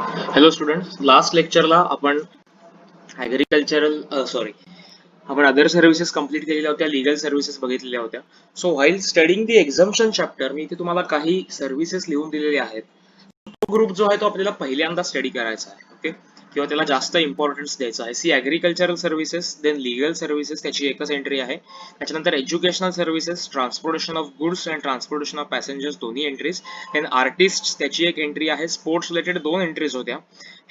Hello students, last लेक्चरला आपण आपण other services complete केलेल्या होत्या, लिगल सर्व्हिसेस बघितलेल्या होत्या. सो व्हाईल स्टडिंग दी एक्झम्पशन चॅप्टर मी इथे तुम्हाला काही सर्व्हिसेस लिहून दिलेले आहेत. तो ग्रुप जो आहे तो आपल्याला पहिल्यांदा स्टडी करायचा आहे. ओके, किंवा त्याला जास्त इम्पॉर्टन्स द्यायचा आहे. C agricultural services, then legal services, त्याची एकच एंट्री आहे. त्याच्यानंतर educational services, transportation of goods and transportation of passengers, दोन्ही एंट्रीज. देन आर्टिस्ट, त्याची एक एंट्री आहे. स्पोर्ट्स रिलेटेड 2 एंट्रीज होत्या.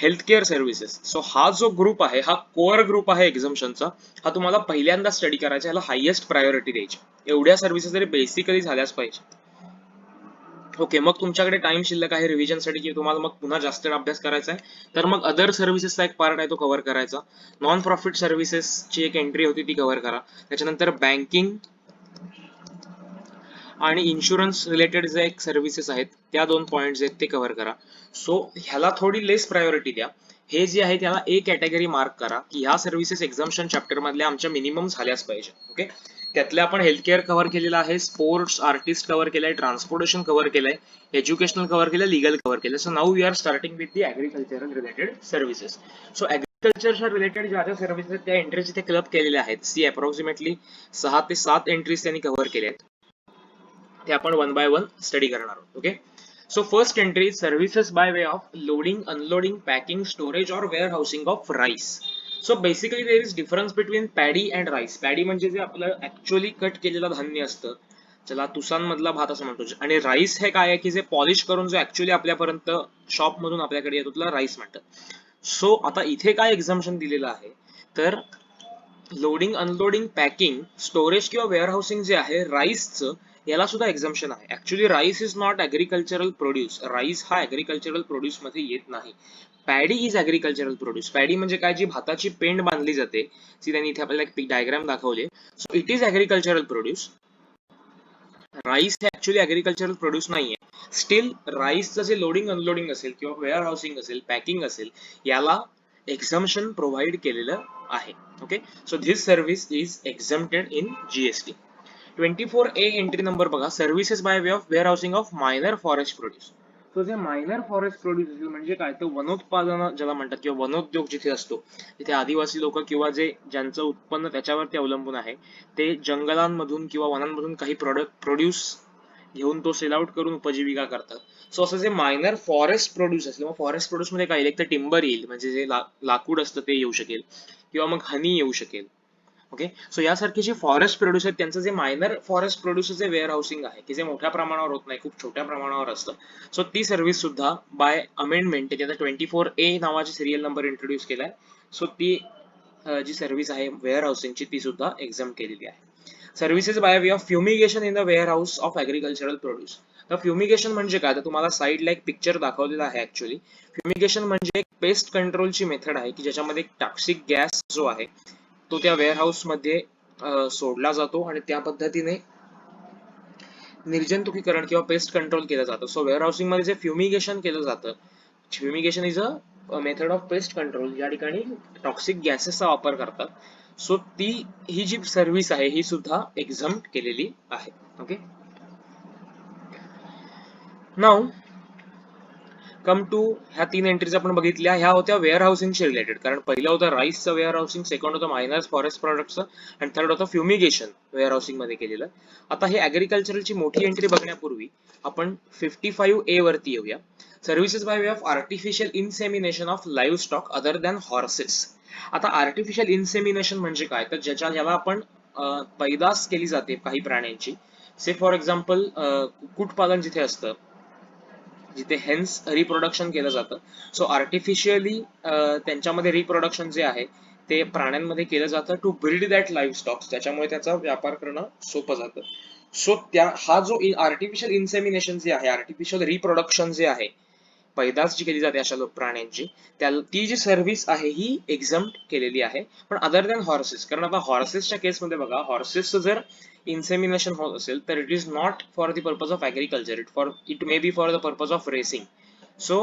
Health care services. सो हा जो ग्रुप आहे, हा कोअर ग्रुप आहे एक्झम्पशनचा. हा तुम्हाला पहिल्यांदा स्टडी करायचा, ह्याला हायेस्ट प्रायोरिटी द्यायची. एवढ्या सर्व्हिसेस तरी बेसिकली झाल्याच पाहिजे. ओके, मग तुमच्याकडे टाइम शिल्लक आहे रिव्हिजनसाठी, की तुम्हाला मग पुन्हा जास्त अभ्यास करायचा आहे, तर मग अदर सर्व्हिसेसचा एक पार्ट आहे तो कव्हर करायचा. नॉन प्रॉफिट सर्व्हिसेसची एक एंट्री होती ती कव्हर करा. त्याच्यानंतर बँकिंग आणि इन्शुरन्स रिलेटेड जे एक सर्व्हिसेस आहेत त्या 2 पॉइंट्स आहेत ते कव्हर करा. सो ह्याला थोडी लेस प्रायोरिटी द्या. हे जे आहे त्याला ए कॅटेगरी मार्क करा, की ह्या सर्व्हिसेस एक्झम्पशन चॅप्टर मधल्या आमच्या मिनिमम झाल्याच पाहिजे. ओके, त्यातल्या आपण हेल्थ केअर कव्हर केलेला आहे, स्पोर्ट्स, आर्टिस्ट कव्हर केलाय, ट्रान्सपोर्टेशन कव्हर केलंय, एज्युकेशनल कव्हर केलं, लिगल कव्हर केलं. So now we are starting with the agricultural related services. So ऍग्रिकल्चरच्या रिलेटेड ज्या ज्या सर्व्हिसेस आहेत त्या एंट्रीज इथे क्लब केलेल्या आहेत. सी अप्रॉक्सिमेटली 6 ते 7 एंट्रीज त्यांनी कव्हर केल्या आहेत. ते आपण 1 by 1 स्टडी करणार आहोत. Okay, so first entry, services by way of loading, unloading, packing, storage और warehousing of rice. So basically there is difference between paddy and rice. Paddy म्हणजे जे आपलं ऍक्च्युअली कट केलेलं धान्य असतं, ज्याला तुसांमधला भात असं म्हणतो, आणि राईस हे काय आहे की जे पॉलिश करून जो ऍक्च्युअली आपल्यापर्यंत शॉप मधून आपल्याकडे येतो त्याला राईस म्हणतात. सो आता इथे काय एक्झम्पशन दिलेलं आहे, तर लोडिंग, अनलोडिंग, पॅकिंग, स्टोरेज किंवा वेअर हाऊसिंग जे आहे राईसचं, याला सुद्धा एक्झम्पशन आहे. Actually rice is not agricultural produce. Rice हा ऍग्रिकल्चरल प्रोड्यूस मध्ये येत नाही. Paddy is agricultural produce. Paddy म्हणजे काय, जी भाताची पेंड बांधली जाते, ती त्यांनी इथे आपल्याला एक डायग्राम दाखवले. So it is agricultural produce. Rice हे ऍक्च्युअली ऍग्रिकल्चरल प्रोड्यूस नाहीये. स्टील राईसचं जे लोडिंग, अनलोडिंग असेल किंवा वेअर हाऊसिंग असेल, पॅकिंग असेल, याला एक्झम्पशन प्रोव्हाइड केलेलं आहे. Okay, so this service is exempted in GST. 24A entry number बघा, services by way of warehousing of minor forest produce. So जे मायनर फॉरेस्ट प्रोड्यूस असेल म्हणजे काय, तो वनोत्पादन ज्याला म्हणतात किंवा वनोद्योग जिथे असतो, तिथे आदिवासी लोक किंवा जे ज्यांचं उत्पन्न त्याच्यावरती अवलंबून आहे, ते जंगलांमधून किंवा वनांमधून काही प्रोड्यूस घेऊन तो सेल आउट करून उपजीविका करतात. सो असं जे मायनर फॉरेस्ट प्रोड्यूस असेल, मग फॉरेस्ट प्रोड्यूस मध्ये काय, एक तर टिंबर येईल, म्हणजे जे लाकूड असतं ते येऊ शकेल, किंवा मग हनी येऊ शकेल. ओके, सो यासारखे जे फॉरेस्ट प्रोड्यूस आहेत त्यांचं जे मायनर फॉरेस्ट प्रोड्यूसचे वेअर हाऊसिंग आहे, की जे मोठ्या प्रमाणावर होत नाही, खूप छोट्या प्रमाणावर असतं. सो ती सर्व्हिस सुद्धा बाय अमेंडमेंट त्याच्यात 24A नावाची सिरियल नंबर इंट्रोड्यूस केलाय. सो ती जी सर्व्हिस आहे वेअर हाऊसिंगची, ती सुद्धा एक्झाम केलेली आहे. Services by way of fumigation in the warehouse of agricultural produce. तर फ्युमिगेशन म्हणजे काय, तर तुम्हाला साईडला एक पिक्चर दाखवलेला आहे. ऍक्च्युअली फ्युमिगेशन म्हणजे एक पेस्ट कंट्रोलची मेथड आहे, की ज्याच्यामध्ये टॉक्सिक गॅस जो आहे तो त्या वेअरहाऊस मध्ये सोडला जातो आणि त्या पद्धतीने निर्जंतुकीकरण किंवा पेस्ट कंट्रोल केलं जातं. सो वेअर हाऊसिंग मध्ये जे फ्युमिगेशन केलं जातं, fumigation is a method of pest control, या ठिकाणी टॉक्सिक गॅसेसचा वापर करतात. सो ती ही जी सर्व्हिस आहे ही सुद्धा एक्झम्प्ट केलेली आहे. ओके, नाऊ कम टू ह्या 3 एंट्रीज आपण बघितल्या, ह्या होत्या वेअर हाऊसिंगशी रिलेटेड. कारण पहिलं होतं राईसचं वेअर हाऊसिंग, सेकंड होतं मायनर्स फॉरेस्ट प्रोडक्टचं, आणि थर्ड होतं फ्युमिगेशन वेअर हाऊसिंग मध्ये केलेलं. आता हे ऍग्रिकल्चरची मोठी एंट्री बघण्यापूर्वी आपण 55A वरती येऊया. Services by way of artificial insemination of livestock other than horses. आता आर्टिफिशियल इन्सेमिनेशन म्हणजे काय, तर ज्याला आपण पैदास केली जाते काही प्राण्यांची. से फॉर एक्झाम्पल कुक्कुटपालन जिथे असतं, जिथे हेन्स रिप्रोडक्शन केलं जातं. सो आर्टिफिशियली त्यांच्यामध्ये रिप्रोडक्शन जे आहे ते प्राण्यांमध्ये केलं जातं to build that livestocks, त्याच्यामुळे त्याचा व्यापार करणं सोपं जातं. सो हा जो आर्टिफिशियल इन्सेमिनेशन जे आहे, आर्टिफिशियल रिप्रोडक्शन जे आहे, पैदास जी केली जाते अशा प्राण्यांची, ती जी सर्व्हिस आहे ही एक्झम्प्ट केलेली आहे. पण अदर दॅन हॉर्सेस, कारण आता हॉर्सेसच्या केसमध्ये बघा, हॉर्सेसचं जर इन्सेमिनेशन होत असेल तर it is not for the purpose of agriculture, it may be for the purpose of racing. So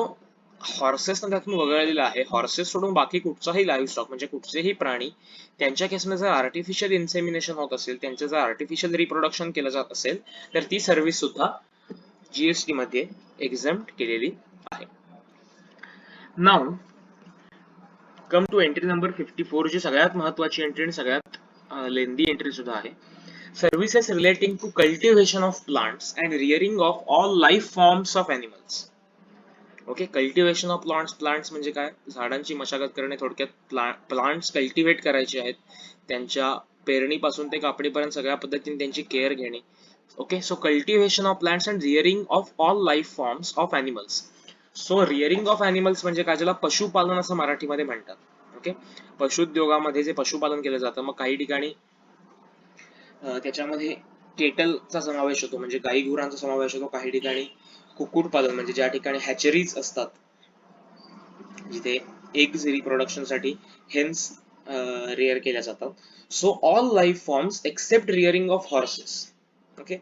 horses त्यातून वगळलेलं आहे. हॉर्सेस सोडून बाकी कुठचाही लाईव्ह स्टॉक म्हणजे कुठचेही प्राणी, त्यांच्या केसमध्ये जर आर्टिफिशियल इन्सेमिनेशन होत असेल, त्यांचं जर आर्टिफिशियल रिप्रोडक्शन केलं जात असेल, तर ती सर्व्हिस सुद्धा जीएसटी मध्ये एक्झम्प्ट केलेली आहे. Now come to entry number 54, जी सगळ्यात महत्वाची एंट्री आणि सगळ्यात लेंदी एंट्री सुद्धा आहे. Services relating to cultivation of plants and rearing of all life forms of animals. Okay, cultivation of plants म्हणजे काय? झाडांची मशागत करणे, थोडक्यात प्लांट्स कल्टिव्हेट करायचे आहेत, त्यांच्या पेरणीपासून ते कापणीपर्यंत सगळ्या पद्धतीने त्यांची केअर घेणे. Okay, so cultivation of plants and rearing of all life forms of animals. So rearing of animals म्हणजे काय, ज्याला पशुपालन असं मराठीमध्ये म्हणतात. ओके, पशुउद्योगामध्ये जे पशुपालन केलं जातं, मग काही ठिकाणी त्याच्यामध्ये केटलचा समावेश होतो, म्हणजे गाई गुरांचा समावेश होतो. काही ठिकाणी कुक्कुटपालन म्हणजे ज्या ठिकाणी हॅचरीज असतात, जिथे एग्स रिप्रोडक्शन साठी हेन्स रिअर केल्या जातात. So all life forms except rearing of horses. Okay,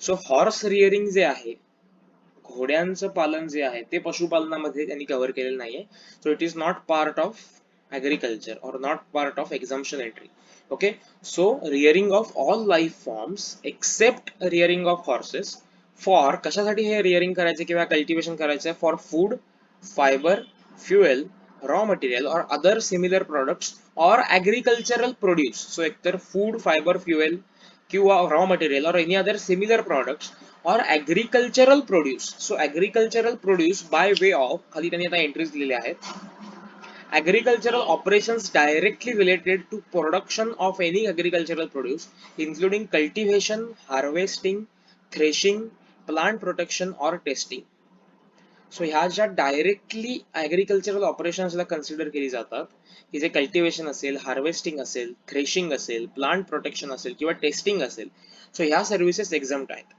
so horse rearing जे आहे, घोड्यांचं पालन जे आहे, ते पशुपालनामध्ये त्यांनी कव्हर केलेलं नाहीये. So it is not part of agriculture or not part of exemption entry. Okay, so rearing of all life forms except rearing of horses. For कशासाठी हे रिअरिंग करायचे किंवा कल्टिवेशन करायचं? For food, fibre, fuel, raw material और other similar products और agricultural produce. So एकतर food, fibre, fuel किंवा raw material और एनी अदर सिमिलर प्रोडक्ट्स और agricultural produce. So agricultural produce by way of, खाली त्यांनी आता एंट्रीज दिलेल्या आहेत, agricultural operations directly related to production of any agricultural produce, including cultivation, harvesting, threshing, plant protection or testing. So ह्या ज्या directly agricultural ऑपरेशन्सला consider केली जातात, की जे कल्टिवेशन असेल, हार्वेस्टिंग असेल, थ्रेशिंग असेल, प्लांट प्रोटेक्शन असेल किंवा टेस्टिंग असेल, सो ह्या सर्व्हिसेस एक्झम्प्ट आहेत.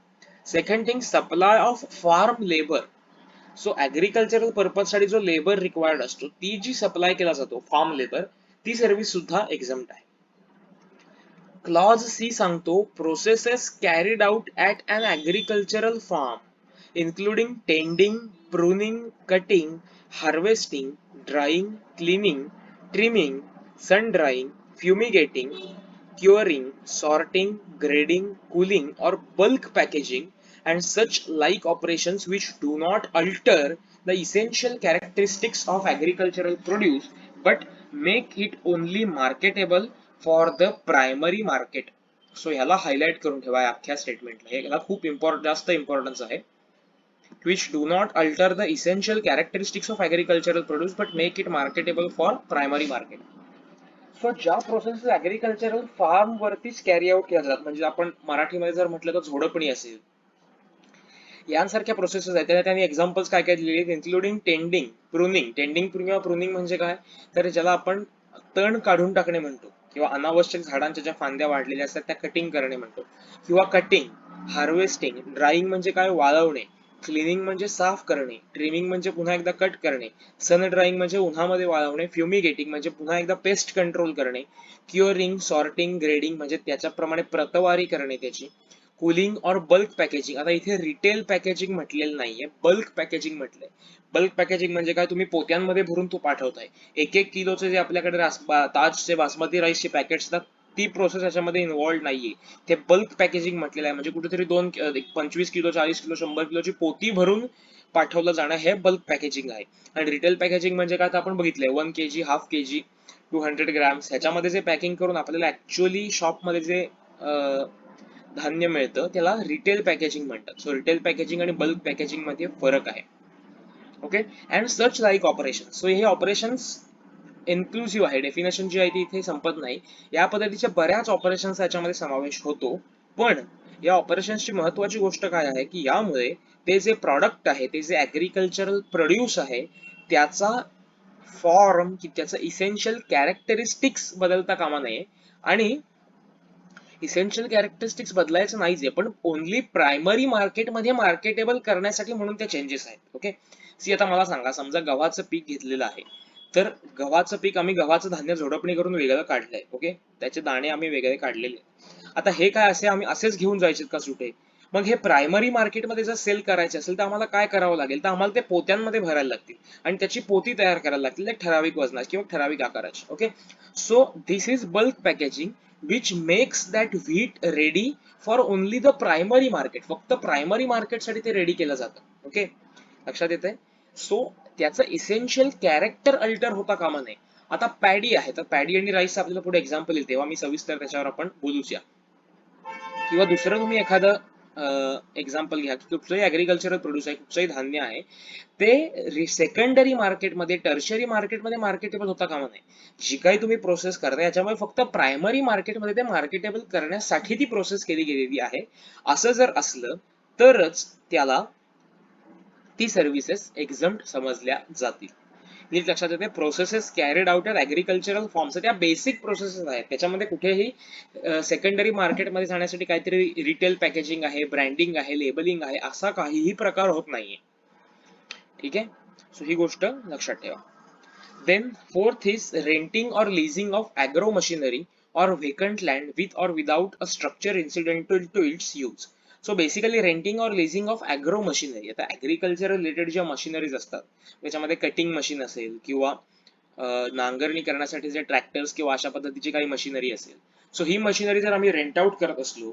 Second thing, supply of farm labour. So agricultural purpose साठी जो लेबर रिक्वायर्ड असतो, ती जी सप्लाय केला जातो, फार्म लेबर, ती सर्व्हिस सुद्धा एक्झम्प्ट आहे. क्लॉज सी सांगतो, processes carried out at an agricultural farm including tending, pruning, cutting, harvesting, drying, cleaning, trimming, sun drying, fumigating, curing, sorting, grading, cooling or bulk packaging and such like operations which do not alter the essential characteristics of agricultural produce but make it only marketable for the primary market. So ह्याला highlight करून ठेवा अख्ख्या स्टेटमेंटला, ह्याला खूप जास्त importance आहे. which do not alter the essential characteristics of agricultural produce but make it marketable for primary market. So ज्या process agricultural form वरतीच कॅरी आउट केल्या जातात, म्हणजे आपण मराठीमध्ये जर म्हटलं तर झोडपणी असेल, यांसारख्या प्रोसेसेस आहेत. त्याला त्यांनी एक्झाम्पल्स काय काय दिलेले आहेत, इन्क्लुडिंग टेंडिंग, प्रुनिंग. टेंडिंग किंवा प्रुनिंग म्हणजे काय, तर ज्याला आपण तण काढून टाकणे म्हणतो, किंवा अनावश्यक झाडांच्या ज्या फांद्या वाढलेल्या असतात त्या कटिंग करणे म्हणतो, किंवा कटिंग, हार्वेस्टिंग, ड्राईंग म्हणजे काय, वाळवणे, क्लिनिंग म्हणजे साफ करणे, ट्रिमिंग म्हणजे पुन्हा एकदा कट करणे, सन ड्राईंग म्हणजे उन्हामध्ये वाळवणे, फ्युमिगेटिंग म्हणजे पुन्हा एकदा पेस्ट कंट्रोल करणे, क्युअरिंग, सॉर्टिंग, ग्रेडिंग म्हणजे त्याच्याप्रमाणे प्रतवारी करणे त्याची, कूलिंग और बल्क पॅकेजिंग. आता इथे रिटेल पॅकेजिंग म्हटलेलं नाहीये, बल्क पॅकेजिंग म्हटलंय. बल्क पॅकेजिंग म्हणजे काय, तुम्ही पोत्यांमध्ये भरून तो पाठवताय. 1-1 किलोचे जे आपल्याकडे ताजचे बासमती राईसचे पॅकेट्स असतात, ती प्रोसेस याच्यामध्ये इन्व्हॉल्व नाहीये. ते बल्क पॅकेजिंग म्हटलेलं आहे, म्हणजे कुठेतरी 25 किलो, 40 किलो, 100 किलोची पोती भरून पाठवलं जाणं, हे बल्क पॅकेजिंग आहे. आणि रिटेल पॅकेजिंग म्हणजे काय, आपण बघितलंय 1 kg, हाफ kg, 200 ग्रॅम्स, ह्याच्यामध्ये जे पॅकिंग करून आपल्याला ऍक्च्युअली शॉपमध्ये जे धान्य मिळतं त्याला रिटेल पॅकेजिंग म्हणतात. सो रिटेल पॅकेजिंग आणि बल्क पॅकेजिंग मध्ये फरक आहे. Okay, and such like operation. So हे ऑपरेशन्स इन्क्लुसिव्ह आहे, डेफिनेशन जी आहे ती इथे संपत नाही. या पद्धतीच्या बऱ्याच ऑपरेशन्स याच्यामध्ये समावेश होतो. पण या ऑपरेशन्सची महत्वाची गोष्ट काय आहे, की यामुळे ते जे प्रॉडक्ट आहे, ते जे ऍग्रिकल्चरल प्रोड्यूस आहे, त्याचा फॉर्म की त्याचं इसेन्शियल कॅरेक्टरिस्टिक्स बदलता कामा नये. आणि इसेन्शियल कॅरेक्टरिस्टिक्स बदलायचं नाहीच आहे, पण ओनली प्रायमरी मार्केटमध्ये मार्केटेबल करण्यासाठी म्हणून ते चेंजेस आहेत. ओके, सी आता मला सांगा, समजा गव्हाचं पीक घेतलेलं आहे, तर गव्हाचं पीक आम्ही गव्हाचं धान्य झोडपणी करून वेगळं काढलंय. ओके, त्याचे दाणे आम्ही वेगळे काढलेले. आता हे काय असे आम्ही असेच घेऊन जायचे का सुटे? मग हे प्रायमरी मार्केटमध्ये जर सेल करायचे असेल तर आम्हाला काय करावं लागेल, तर आम्हाला ते पोत्यांमध्ये भरायला लागतील आणि त्याची पोती तयार करायला लागतील, एक ठराविक वजनाची किंवा ठराविक आकाराची. Okay, so this is bulk packaging which makes that wheat ready for only the primary market. फक्त प्रायमरी मार्केट साठी ते रेडी केलं जातं. ओके, लक्षात येतंय? सो त्याचं इसेन्शियल कॅरेक्टर अल्टर होता कामा नये. आता पॅडी आहे, तर पॅडी आणि राईस आपल्याला पुढे एक्झाम्पल येईल तेव्हा मी सविस्तर त्याच्यावर आपण बोलूया. किंवा दुसरं तुम्ही एखादं एक्झाम्पल घ्या की कुठचंही ऍग्रिकल्चरल प्रोड्यूस आहे, कुठचंही धान्य आहे, ते सेकंडरी मार्केटमध्ये, टर्शरी मार्केटमध्ये मार्केटेबल होता कामा नये. जी काही तुम्ही प्रोसेस करता याच्यामुळे फक्त प्रायमरी मार्केटमध्ये ते मार्केटेबल करण्यासाठी ती प्रोसेस केली गेलेली आहे, असं जर असलं तरच त्याला ती सर्व्हिसेस एक्झम्प्ट समजल्या जातील. नीट लक्षात येते, processes carried out at agricultural forms, त्या बेसिक प्रोसेसेस आहेत, त्याच्यामध्ये कुठेही सेकंडरी मार्केटमध्ये जाण्यासाठी काहीतरी रिटेल पॅकेजिंग आहे, ब्रँडिंग आहे, लेबलिंग आहे, असा काहीही प्रकार होत नाहीये. ठीक आहे, सो ही गोष्ट लक्षात ठेवा. देन फोर्थ इज रेंटिंग और leasing of agro machinery or vacant land with or without a structure incidental to its use. So basically renting और लिझिंग ऑफ ॲग्रो मशिनरी, आता ॲग्रिकल्चर रिलेटेड ज्या मशिनरीज असतात त्याच्यामध्ये cutting machine असेल किंवा नांगरणी करण्यासाठी जे ट्रॅक्टर्स किंवा अशा पद्धतीची काही मशिनरी असेल, सो ही मशिनरी जर आम्ही रेंट आउट करत असलो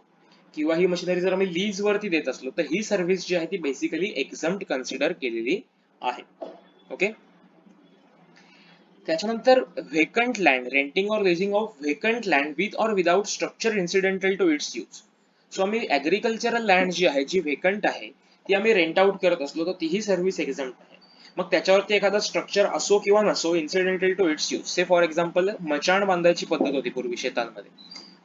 किंवा ही मशिनरी जर आम्ही लीज वरती देत असलो तर ही सर्व्हिस जी आहे ती बेसिकली एक्झम्प्ट कन्सिडर केलेली आहे. ओके, त्याच्यानंतर व्हेकंट लँड, रेंटिंग और leasing of vacant land with और without structure incidental to its use. So आम्ही ऍग्रिकल्चरल लँड जी आहे, जी व्हेकंट आहे, ती आम्ही रेंट आउट करत असलो तर तीही सर्व्हिस एक्झम्प्ट आहे. मग त्याच्यावरती एखादा स्ट्रक्चर असो किंवा नसो, incidental to its use, say for example मचाण बांधायची पद्धत होती पूर्वी शेतांमध्ये.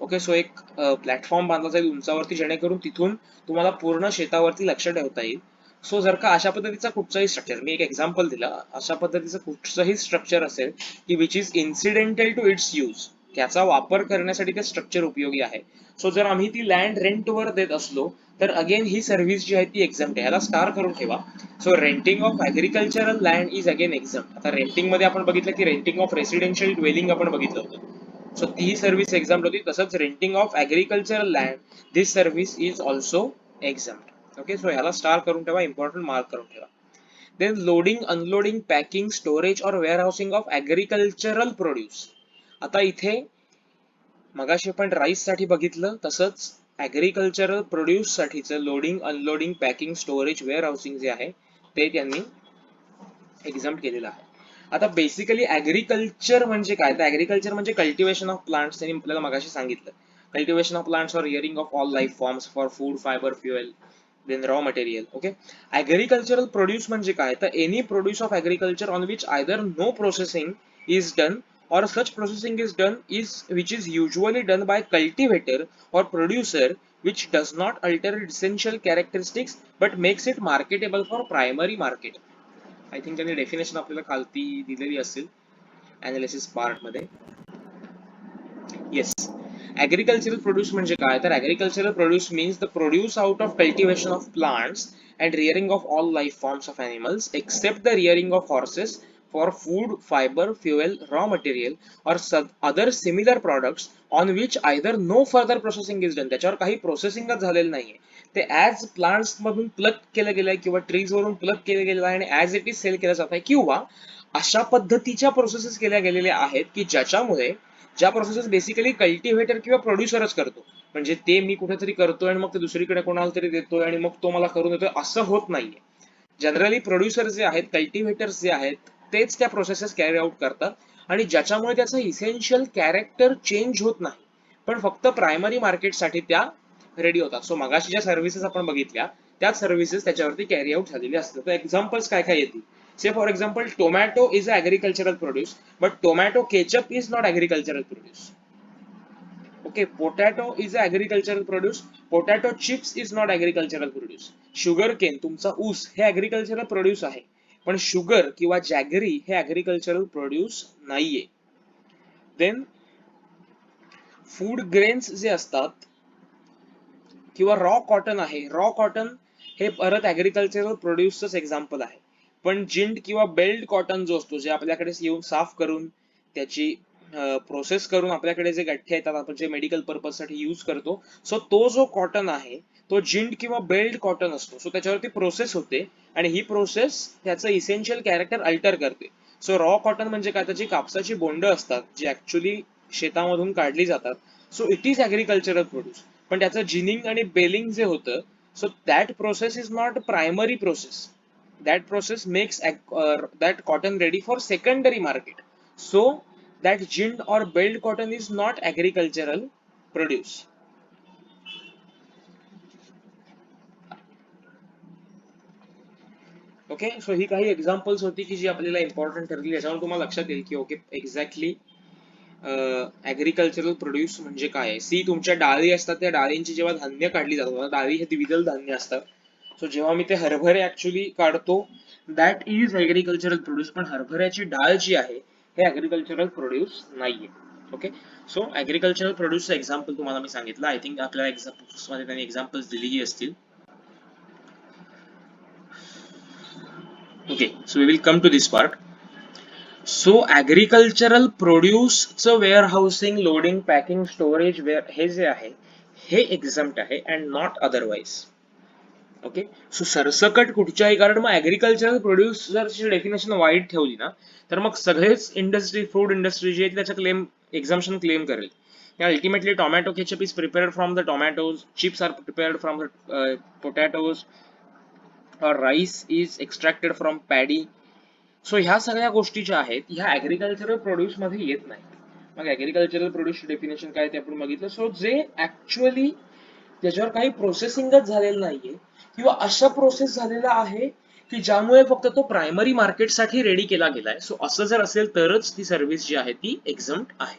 ओके, सो एक प्लॅटफॉर्म बांधला जाईल उंचावरती, जेणेकरून तिथून तुम्हाला पूर्ण शेतावरती लक्ष ठेवता येईल. सो जर का अशा पद्धतीचा कुठचाही स्ट्रक्चर, मी एक एक्झाम्पल दिला, अशा पद्धतीचं कुठचंही स्ट्रक्चर असेल की which is incidental to its use, त्याचा वापर करण्यासाठी ते स्ट्रक्चर उपयोगी आहे, सो जर आम्ही ती लँड रेंटवर देत असलो तर अगेन ही सर्व्हिस जी आहे ती एक्झम्प्ट आहे. ह्याला स्टार करून ठेवा. So renting of agricultural land is again exempt. आता रेंटिंग मध्ये आपण बघितलं की रेंटिंग ऑफ रेसिडेन्शियल ड्वेलिंग आपण बघितलं होतं, सो ती सर्व्हिस एक्झम्प्ट होती. तसंच renting of agricultural land, this service is also exempt. Okay, so ह्याला स्टार करून ठेवा, इम्पॉर्टंट मार्क करून ठेवा. Then loading, unloading, packing, storage और वेअरहाउसिंग ऑफ ऍग्रिकल्चरल प्रोड्यूस. आता इथे मगाशी आपण राईस साठी बघितलं, तसंच ऍग्रिकल्चरल प्रोड्यूस साठीचं loading, unloading, packing, storage, warehousing जे आहे ते त्यांनी एक्झम्प्ट केलेलं आहे. आता बेसिकली ऍग्रिकल्चर म्हणजे काय, तर ऍग्रिकल्चर म्हणजे कल्टिवेशन ऑफ प्लांट्स, त्यांनी आपल्याला मगाशी सांगितलं. Cultivation of plants for rearing of all life forms for food, fibre, fuel, then raw material. Okay, agricultural produce म्हणजे काय, तर any produce of agriculture on which either no processing is done or such processing is done is which is usually done by cultivator or producer which does not alter its essential characteristics but makes it marketable for primary market. I think त्यांनी definition आपल्याला खालती दिलेली असेल analysis part मध्ये. Yes, agricultural produce म्हणजे काय, तर agricultural produce means the produce out of cultivation of plants and rearing of all life forms of animals except the rearing of horses for food, fiber, fuel, raw material or other similar products on which either no further processing is done. त्याच्यावर काही प्रोसेसिंगच झालेलं नाहीये, ते as plants मधून plug केलं गेलंय किंवा trees वरून प्लग केलं गेलं आहे आणि ऍज इट इज सेल केलं जात आहे, किंवा अशा पद्धतीच्या प्रोसेसेस केल्या गेलेल्या आहेत की ज्याच्यामुळे, ज्या प्रोसेसेस बेसिकली कल्टिव्हेटर किंवा प्रोड्युसरच करतो, म्हणजे ते मी कुठेतरी करतोय आणि मग ते दुसरीकडे कोणाला तरी देतोय आणि मग तो मला करून देतोय, असं होत नाहीये. जनरली प्रोड्युसर जे आहेत, कल्टिव्हेटर्स जे आहेत, तेच त्या प्रोसेसेस कॅरी आउट करतात आणि ज्याच्यामुळे त्याचं इसेन्शियल कॅरेक्टर चेंज होत नाही, पण फक्त प्रायमरी मार्केटसाठी त्या रेडी होतात. सो मगाशी ज्या सर्व्हिसेस आपण बघितल्या त्याच सर्व्हिसेस त्याच्यावरती कॅरी आउट झालेली असतात. तर एक्झाम्पल्स काय काय येतील, say for example tomato is a agricultural produce but tomato ketchup is not agricultural produce. Okay, potato is an agricultural produce. Potato chips is not agricultural produce. Sugar cane, तुमचा ऊस हे agricultural produce आहे, पण sugar किंवा jaggery हे agricultural produce नाहीये. Then food grains जे असतात किंवा रॉ कॉटन आहे, रॉ कॉटन हे परत ऍग्रिकल्चरल प्रोड्यूसच एक्झाम्पल आहे. पण जिंट किंवा बेल्ट कॉटन जो असतो, जे आपल्याकडे येऊन साफ करून त्याची प्रोसेस करून आपल्याकडे जे गठ्ठे येतात आपण जे मेडिकल पर्पज साठी यूज करतो, सो तो जो कॉटन आहे तो जिंट किंवा बेल्ट कॉटन असतो. सो त्याच्यावरती प्रोसेस होते आणि ही प्रोसेस त्याचं इसेन्शियल कॅरेक्टर अल्टर करते. सो रॉ कॉटन म्हणजे काय, त्याची कापसाची बोंड असतात जी ऍक्च्युली शेतामधून काढली जातात. So it is agricultural produce, पण त्याचं जिनिंग आणि बेलिंग जे होतं, so that process is not primary process. that process makes that cotton ready for secondary market. So that ginned or baled cotton is not agricultural produce. Okay, so ही काही examples होती की जी आपल्याला इम्पॉर्टंट ठरली. याच्यावर तुम्हाला लक्षात येईल की ओके एक्झॅक्टली ऍग्रिकल्चरल प्रोड्यूस म्हणजे काय आहे. सी, तुमच्या डाळी असतात, त्या डाळींची जेव्हा धान्य काढली जातात, डाळी हे द्विदल धान्य असतात. सो जेव्हा मी ते हरभरे ऍक्च्युली काढतो, दॅट इज ऍग्रिकल्चरल प्रोड्यूस. पण हरभऱ्याची डाळ जी आहे हे ऍग्रिकल्चरल प्रोड्यूस नाहीये. ओके, सो ऍग्रिकल्चरल प्रोड्यूसचं एक्झाम्पल तुम्हाला मी सांगितलं. आय थिंक आपल्याला एक्झाम्पल्स मध्ये त्यांनी एक्झाम्पल्स दिलेली असतील. Okay, so we will come to this part. So agricultural produce चं warehousing, loading, packing, storage हे जे आहे हे exempt आहे and not otherwise. Okay, so सरसकट कुठच्याही, कारण मग ऍग्रिकल्चरल प्रोड्यूस जर डेफिनेशन वाईट ठेवली ना तर मग सगळेच इंडस्ट्री, फूड इंडस्ट्री जी आहे त्याचं क्लेम एक्झाम्पशन क्लेम करेल. Ultimately tomato ketchup is prepared from the tomatoes, chips are prepared from the potatoes, or rice is extracted from paddy. So ह्या सगळ्या गोष्टी ज्या आहेत ह्या ऍग्रिकल्चरल प्रोड्यूस मध्ये येत नाही. मग ऍग्रिकल्चरल प्रोड्यूस डेफिनेशन काय ते आपण बघितलं. सो जे ऍक्च्युअली त्याच्यावर काही प्रोसेसिंगच झालेलं नाहीये किंवा अशा प्रोसेस झालेला आहे की ज्यामुळे फक्त तो प्रायमरी मार्केटसाठी रेडी केला गेलाय. सो असं जर असेल तरच ती सर्व्हिस जी आहे ती एक्झम्प्ट आहे.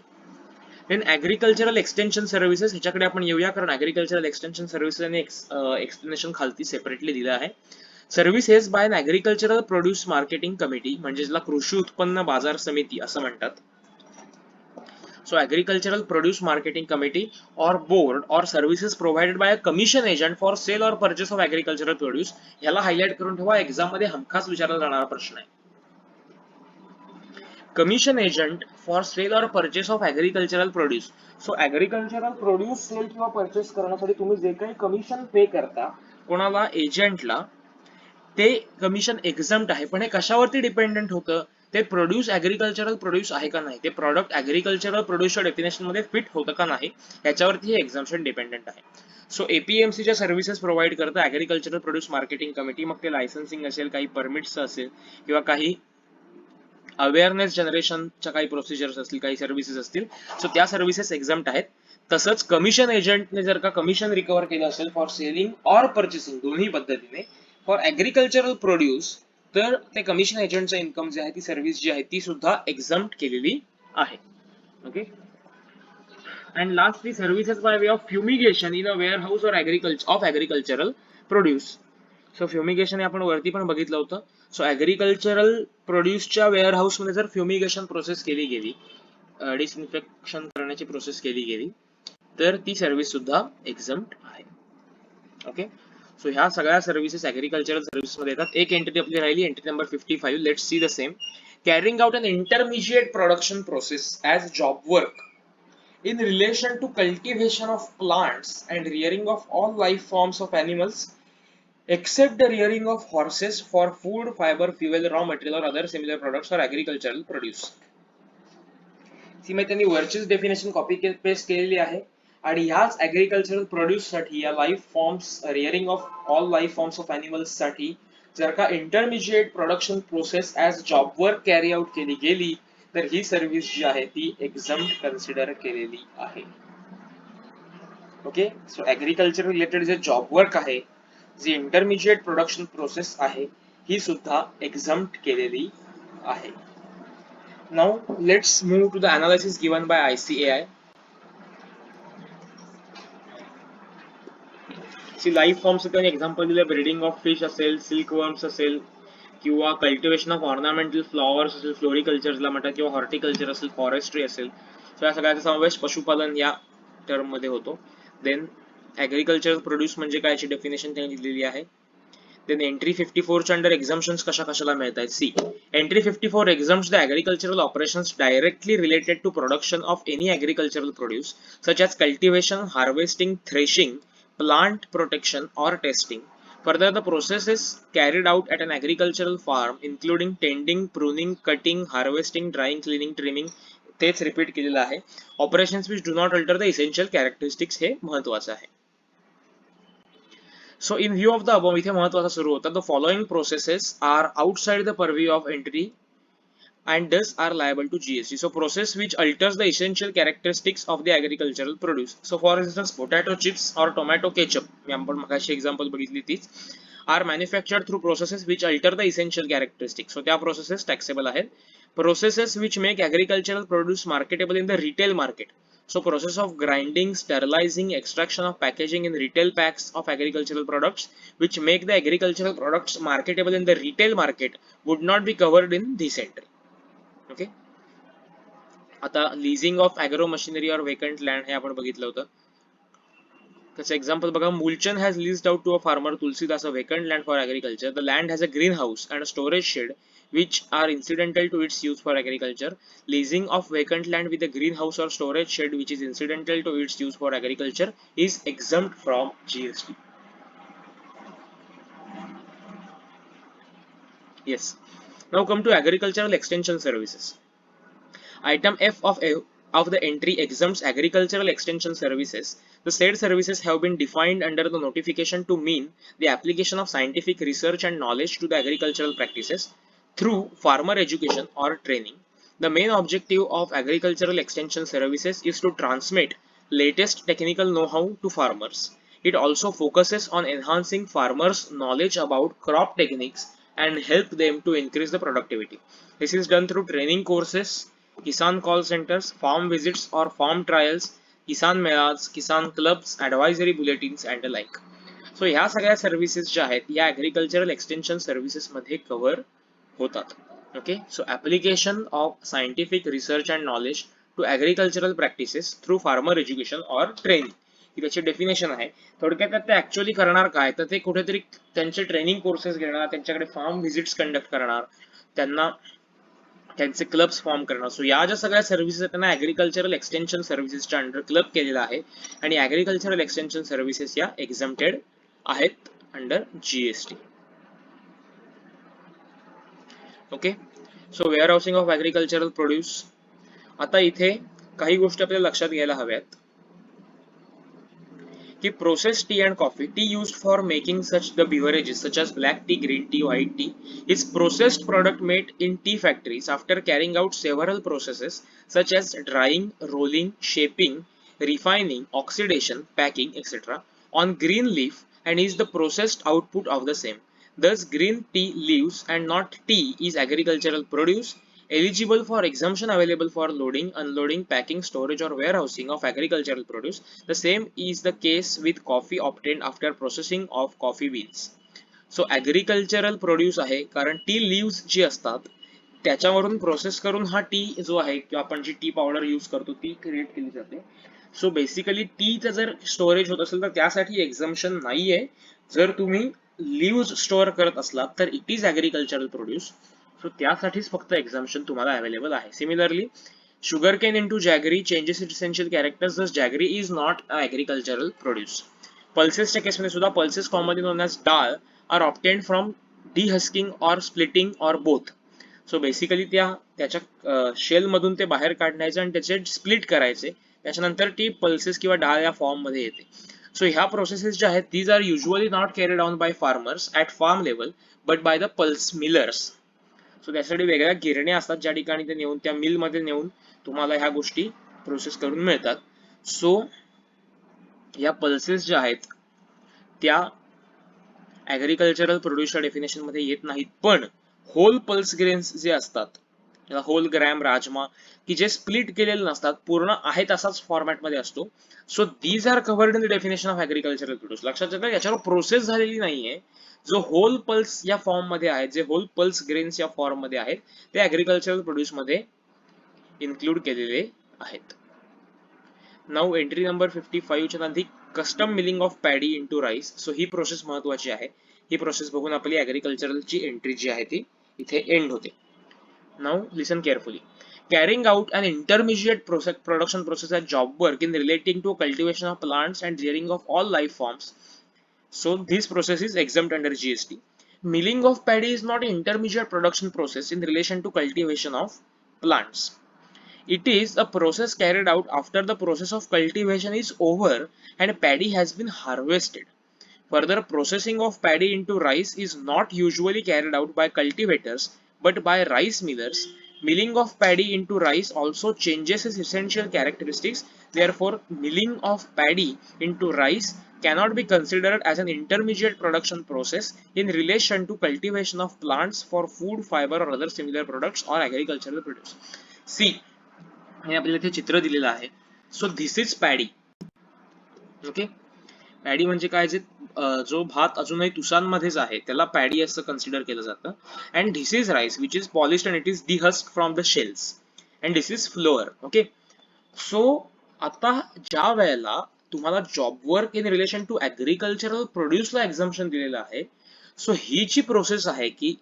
देन ऍग्रिकल्चरल एक्सटेन्शन सर्व्हिसेस, ह्याच्याकडे आपण येऊया, कारण ऍग्रिकल्चरल एक्सटेन्शन सर्व्हिसेसने एक्सप्लेनेशन खालती सेपरेटली दिलं आहे. सर्व्हिसेस बाय अन ऍग्रिकल्चरल प्रोड्यूस मार्केटिंग कमिटी, म्हणजे ज्याला कृषी उत्पन्न बाजार समिती असं म्हणतात. So agricultural produce marketing committee or board or services provided by a commission agent for sale or purchase of agricultural produce. ह्याला हायलाइट करून ठेवा, एक्झाम मध्ये हमखास विचारला जाणारा प्रश्न आहे. कमिशन एजंट फॉर सेल और purchase of agricultural produce. So agricultural produce sale किंवा परचेस करण्यासाठी तुम्ही जे काही कमिशन पे करता कोणाला, एजंटला, ते कमिशन एक्झम्प्ट आहे. पण हे कशावरती डिपेंडंट होतं, ते प्रोड्यूस ऍग्रिकल्चरल प्रोड्यूस आहे का नाही, ते प्रॉडक्ट ऍग्रिकल्चरल प्रोड्यूसच्या डेफिनेशन मध्ये फिट होतं का नाही, याच्यावरती हे एक्झम्पशन डिपेंडंट आहे. सो एपीएमसीच्या सर्व्हिसेस प्रोव्हाइड करतं ऍग्रिकल्चरल प्रोड्यूस मार्केटिंग कमिटी. मग ते लायसन्सिंग असेल, काही परमिट्स असेल किंवा काही अवेअरनेस जनरेशनच्या काही प्रोसिजर्स असतील, काही सर्व्हिसेस असतील, सो त्या सर्व्हिसेस एक्झम्प्ट आहेत. तसंच कमिशन एजंटने जर का कमिशन रिकव्हर केलं असेल फॉर सेलिंग ऑर परचेसिंग दोन्ही पद्धतीने फॉर ऍग्रिकल्चरल प्रोड्यूस, तर ते कमिशन एजंटचं इन्कम जे आहे, ती सर्व्हिस जी आहे ती सुद्धा एक्झम्प्ट केलेली आहे. Okay, and lastly services by way of fumigation in a warehouse or agricultural produce. So fumigation आपण वरती पण बघितलं होतं. सो ऍग्रिकल्चरल प्रोड्यूसच्या वेअर हाऊस मध्ये जर फ्युमिगेशन प्रोसेस केली गेली, डिसइन्फेक्शन करण्याची प्रोसेस केली गेली, तर ती सर्व्हिस सुद्धा एक्झम्प्ट आहे. ओके, सो ह्या सगळ्या सर्व्हिसेस ऍग्रिकल्चरल सर्व्हिस मध्ये येतात. एक एंट्री आपली राहिली, entry number 55. Let's see the same. Carrying out on intermediate production process as job work in relation to cultivation of plants and rearing of all life forms of animals except the rearing of horses for food, fiber, fuel, raw material or other similar products or agricultural produce. ती मी त्यांनी वरचीच definition copy paste केलेली आहे आणि ह्याच agricultural produce साठी या life forms, rearing of all life forms of animals साठी जर का intermediate production process as job work carry out केली गेली तर ही सर्व्हिस जी आहे ती एक्झम्प्ट कन्सिडर केलेली आहे. ओके, सो ऍग्रिकल्चर रिलेटेड जे जॉब वर्क आहे, जी इंटरमिजिएट प्रोडक्शन प्रोसेस आहे, ही सुद्धा एक्झम्प्ट केलेली आहे. Now let's move to the analysis given by ICAI. Life forms त्यांनी एक्झाम्पल दिले, ब्रीडिंग ऑफ फिश असेल, सिल्कवर्म्स असेल किंवा कल्टिवेशन ऑफ ऑर्नामेंटल फ्लॉवर्स असेल, फ्लोरिकल्चरला म्हणतात, किंवा हॉर्टिकल्चर असेल, फॉरेस्ट्री असेल. सो या सगळ्याचा समावेश पशुपालन या टर्म मध्ये होतो. देन ऍग्रिकल्चरल प्रोड्यूस म्हणजे काय याची डेफिनेशन त्यांनी दिलेली आहे. देन एंट्री 54 च्या अंडर एक्झम्पशन्स कशा कशाला मिळत आहेत. See, entry 54 exempts the agricultural operations directly related to production of any agricultural produce such as cultivation, harvesting, threshing, plant protection or testing. Further, the process is carried out at an agricultural farm including tending, pruning, cutting, harvesting, drying, cleaning, trimming. तेच repeat केलेलं आहे. Operations which do not alter the essential characteristics हे महत्वाचं आहे. So in view of the above इथे महत्वाचा सुरू होता the following processes are outside the purview of entry and thus are liable to GST. So process which alters the essential characteristics of the agricultural produce. So for instance, potato chips or tomato ketchup, मी आपण मगाशी example बघितली तीच, are manufactured through processes which alter the essential characteristics. So त्या processes taxable आहेत. Processes which make agricultural produce marketable in the retail market. So process of grinding, sterilizing, extraction of packaging in retail packs of agricultural products which make the agricultural products marketable in the retail market would not be covered in this entry. Okay, आता leasing of agro machinery or vacant land हे आपण बघितलं होतं. त्याचं example बघा, Mulchand has leased out to a farmer Tulsidas a vacant land for agriculture. The land has a greenhouse and a storage shed which are incidental to its use for agriculture. Leasing of vacant land with a greenhouse or storage shed which is incidental to its use for agriculture is exempt from GST. Yes. Now come to agricultural extension services. Item F of the entry exempts agricultural extension services. The said services have been defined under the notification to mean the application of scientific research and knowledge to the agricultural practices through farmer education or training. The main objective of agricultural extension services is to transmit latest technical know-how to farmers. It also focuses on enhancing farmers' knowledge about crop techniques and help them to increase the productivity. This is done through training courses, kisan call centres, farm visits और farm trials, kisan melas, kisan clubs, advisory bulletins and like. So ह्या सगळ्या services ज्या आहेत या agricultural extension services मध्ये cover होतात. Okay, so application of scientific research and knowledge to agricultural practices through farmer education or training ही त्याची डेफिनेशन आहे. थोडक्यात ते ऍक्च्युअली करणार काय, तर ते कुठेतरी त्यांचे ट्रेनिंग कोर्सेस घेणार, त्यांच्याकडे फार्म व्हिजिट्स कंडक्ट करणार, त्यांना त्यांचे क्लब्स फॉर्म करणार. सो या ज्या सगळ्या सर्व्हिसेस आहेत त्यांना ऍग्रिकल्चरल एक्सटेन्शन सर्व्हिसेसच्या अंडर क्लब केलेला आहे आणि ऍग्रिकल्चरल एक्सटेन्शन सर्व्हिसेस या एक्झम्प्टेड आहेत under GST. Okay, so wear housing of agricultural produce. आता इथे काही गोष्टी आपल्याला लक्षात घ्यायला हव्यात की processed tea and coffee, tea used for making such the beverages such as black tea, green tea, white tea, is processed product made in tea factories after carrying out several processes such as drying, rolling, shaping, refining, oxidation, packing, etc. on green leaf and is the processed output of the same. Thus, green tea leaves and not tea is agricultural produce eligible for exemption available for loading, unloading, packing, storage or warehousing of agricultural produce. The same is the case with coffee obtained after processing of coffee beans. So agricultural produce आहे कारण tea leaves जी असतात त्याच्यावरून process करून हा T जो आहे किंवा आपण जी टी पावडर यूज करतो ती क्रिएट केली जाते. सो बेसिकली टीचं जर स्टोरेज होत असेल तर त्यासाठी एक्झम्पशन नाहीये. जर तुम्ही लीव्ज स्टोअर करत असलात तर it is agricultural produce. So त्यासाठीच फक्त एक्झम्पशन तुम्हाला अवेलेबल आहे. Similarly sugarcane into jaggery changes its essential characters, thus jaggery is not a agricultural produce. पल्सेसच्या केसमध्ये सुद्धा pulses commonly known as dal are obtained from dehusking or splitting or both. So basically त्याच्या shell मधून ते बाहेर काढण्याचे आणि त्याचे स्प्लिट करायचे, त्याच्यानंतर ती पल्सेस किंवा डाळ या फॉर्म मध्ये येते. सो ह्या प्रोसेसेस ज्या आहेत these are usually not carried on by farmers at farm level but by the pulse millers. So त्यासाठी वेगळ्या गिरण्या असतात ज्या ठिकाणी ते नेऊन त्या मिल मध्ये नेऊन तुम्हाला ह्या गोष्टी प्रोसेस करून मिळतात. सो या पल्सेस ज्या आहेत त्या ऍग्रिकल्चरल प्रोड्यूसच्या डेफिनेशन मध्ये येत नाहीत, पण होल पल्स ग्रेन्स जे असतात होल ग्रॅम राजमा की जे स्प्लिट केलेले नसतात पूर्ण आहे तसाच फॉर्मॅटमध्ये असतो. So these are covered in the definition of agricultural produce. लक्षात येतं याच्यावर प्रोसेस झालेली नाहीये. जो होल पल्स या फॉर्म मध्ये आहेत, जे होल पल्स ग्रेन्स या फॉर्म मध्ये आहेत ते ऍग्रिकल्चरल प्रोड्यूस मध्ये इन्क्लूड केलेले आहेत. नाऊ एंट्री नंबर 55 च्या नांदी custom milling of paddy into rice. So he process महत्वाची आहे. ही प्रोसेस बघून आपली ऍग्रिकल्चरलची एंट्री जी आहे ती इथे एंड होते. Now listen carefully. Carrying out an intermediate production process at job work in relating to cultivation of plants and rearing of all life forms. So this process is exempt under GST. Milling of paddy is not an intermediate production process in relation to cultivation of plants. It is a process carried out after the process of cultivation is over and paddy has been harvested. Further, processing of paddy into rice is not usually carried out by cultivators but by rice millers. Milling of paddy into rice also changes its essential characteristics. Therefore, milling of paddy into rice cannot be considered as an intermediate production process in relation to cultivation of plants for food, fiber or other similar products or agricultural produce. See, हे आपल्याला इथे चित्र दिलेलं आहे. So this is paddy. Okay, paddy म्हणजे काय, जे जो भात अजूनही तुसांमध्येच आहे त्याला पॅडी असं कन्सिडर केलं जातं. And this is rice which is polished and it is dehusk from the shells and this is flour. Okay, so आता ज्या वेळेला तुम्हाला job work in relation to agricultural प्रोड्यूसला एक्झाम्पशन दिलेलं आहे, सो ही जी प्रोसेस आहे की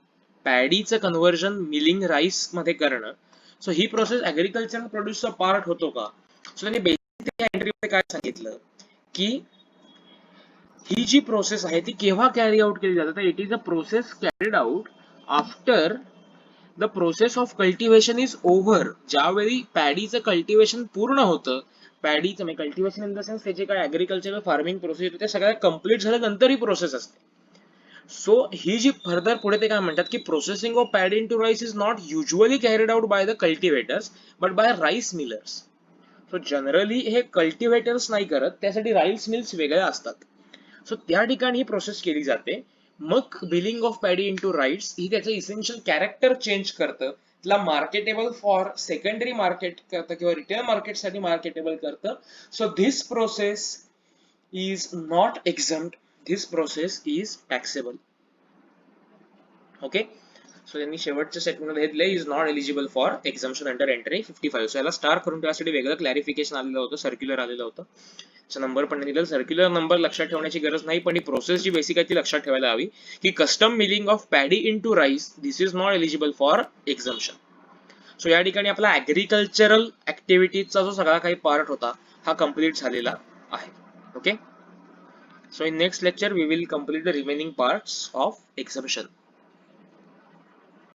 पॅडीचं कन्व्हर्जन मिलिंग राईस मध्ये करणं, सो ही प्रोसेस ऍग्रिकल्चरल प्रोड्यूसचा पार्ट होतो का? सो त्यांनी बेसिक एंट्रीमध्ये काय सांगितलं की ही जी प्रोसेस आहे ती केव्हा कॅरी आउट केली जाते, तर it is a process carried out after the process of cultivation is over. ज्यावेळी पॅडीचं कल्टिव्हेशन पूर्ण होतं, पॅडीचं म्हणजे कल्टिव्हेशन इन द सेन्स त्याची काय ऍग्रिकल्चरल फार्मिंग प्रोसेस होते, त्या सगळ्या कम्प्लीट झाल्यानंतर ही प्रोसेस असते. सो ही जी फर्दर पुढे ते काय म्हणतात की processing of paddy in to rice is not usually carried out by the cultivators but by rice millers. So generally हे कल्टिव्हेटर्स नाही करत, त्यासाठी राईस मिल्स वेगळ्या असतात. सो त्या ठिकाणी ही प्रोसेस केली जाते. मग milling of paddy into rice ही त्याचं इसेन्शियल कॅरेक्टर चेंज करतं, त्याला मार्केटेबल फॉर सेकंडरी मार्केट करतं किंवा रिटेल मार्केटसाठी मार्केटेबल करतं. So this process is not exempt, this process is taxable. Okay, so त्यांनी शेवटच्या स्टेटमेंटमध्ये घेतले is not eligible for exemption under entry 55. So याला स्टार करून त्यासाठी वेगळं क्लॅरिफिकेशन आलेलं होतं, सर्क्युलर आलेलं होतं. नंबर पण दिलेला, सर्क्युलर नंबर लक्षात ठेवण्याची गरज नाही, पण ही प्रोसेस जी बेसिक आहे ती लक्षात ठेवायला हवी की custom milling of paddy into rice this is not eligible for exemption. So या ठिकाणी आपला ऍग्रिकल्चरल ऍक्टिव्हिटीजचा जो सगळा काही पार्ट होता हा कम्प्लीट झालेला आहे. Okay, so in next lecture we will complete the remaining parts of एक्झम्पशन.